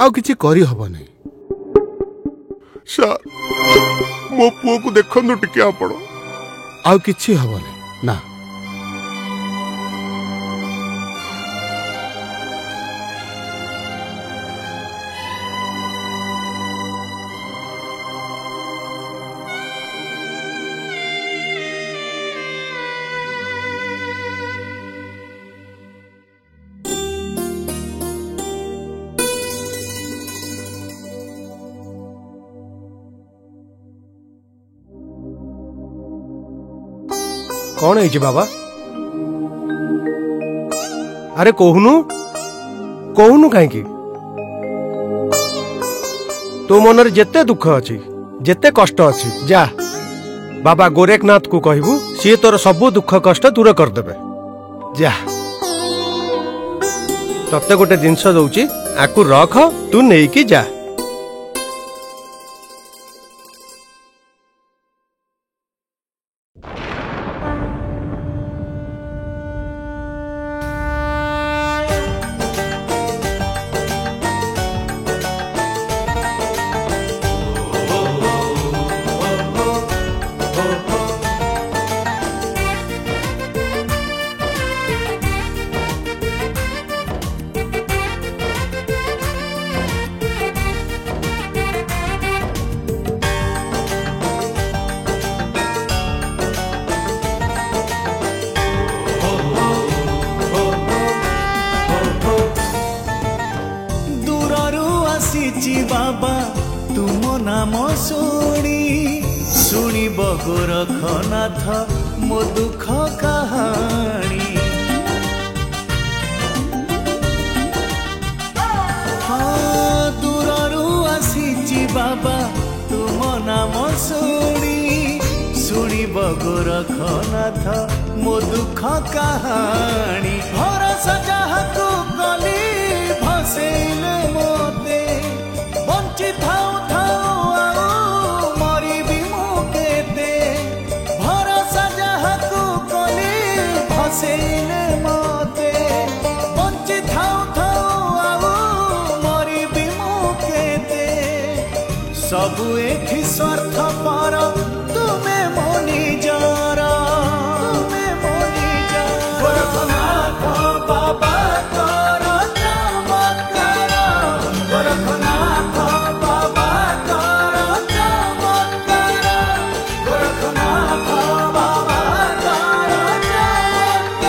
आउ किछि करी हबो नै। सर मो पुओ को देखंदु टिके आपण। आउ किछि हबो नै ना। कौन है बाबा? अरे कहूनु कहूनु कहीं तो मन जेते दुख अच्छी जेते कष्ट अच्छी जा बाबा गोरखनाथ को कहबू सी तोर सबु दुख कष्ट दूर करदेबे। जा तते गोटे जिनस दउची आकु रख तू नेकी जा। बाबा तुम नाम शुणी गोरखनाथ मो दुख कहानी। हाँ दूररू आसी बाबा तुम नाम शुणी गोरखनाथ मो दुख कहानी। भरोसा जहाकू गली भसेले मोते बंची थाऊ थाऊ मरिबी मु केते। भरोसा जहाकू गली भसेले मोते बंची थाऊ थाऊ मरिबी मु केते। सबु एठी स्वार्थ पर तुमे मो निजर तुमे मो निजर। गोरखनाथ बाबा तोर चमत्कार गोरखनाथ बाबा तोर चमत्कार गोरखनाथ बाबा तोर चमत्कार।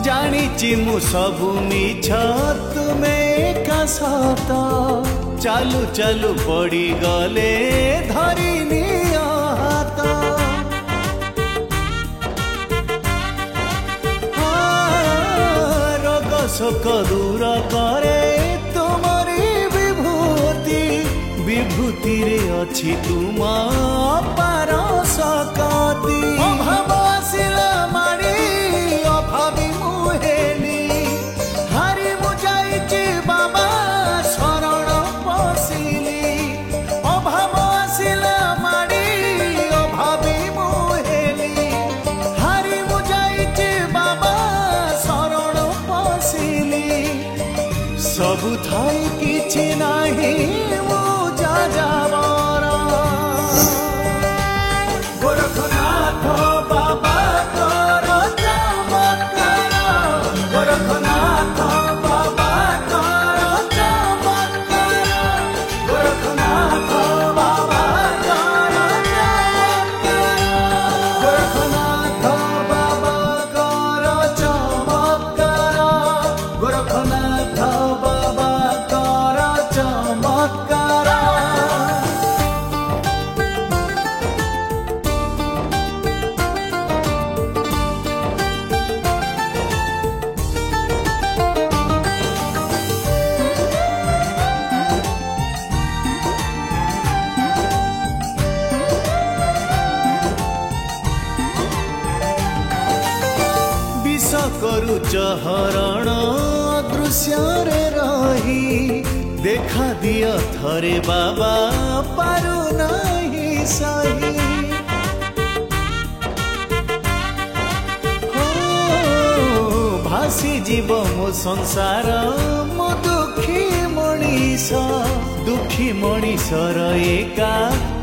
जानिची मु सबु मिछ तुमे का सत। चालू चालू पड़ी गले धरी नियो हाथ। रोग शोक दूर करे तुमरी विभूति। विभूति रे अछि तुम अपार सकती। अभाव आसिला मारी अभावी मुहेली हारी मु जाइछि बाबा शरण पसिली। अभाव आसिला मारी अभावी मुहेली हारी मु जाइछि बाबा शरण पसिली। सबु थाई किछि नाही मु जा जावर। गोरखनाथ बाबा तोर चमत्कार गोरखनाथ बाबा तोर चमत्कार गोरखनाथ बाबा तोर चमत्कार। गोरखनाथ बाबा तोर चमत्कार गोरखनाथ बाबा तोर चमत्कार। हरण दृश्य रही देखा दिया थरे बाबा पारु नहीं सही भासी जीव मो संसार मो दुखी मनीषर एका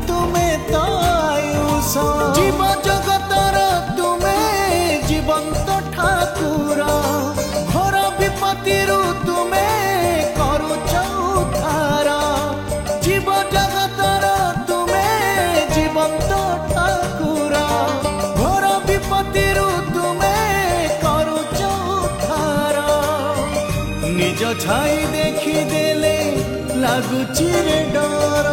तुम्हें तो आयुष जीव जगतर तुम्हें जीवंत ठाकुर घर विपत्ति तुम्हें करुच उद्धार जीव जगतर तुम्हें जीवंत ठाकुर घर विपत्ति तुम्हें करुच उद्धार निज छाई देखी देले लागुची रे डर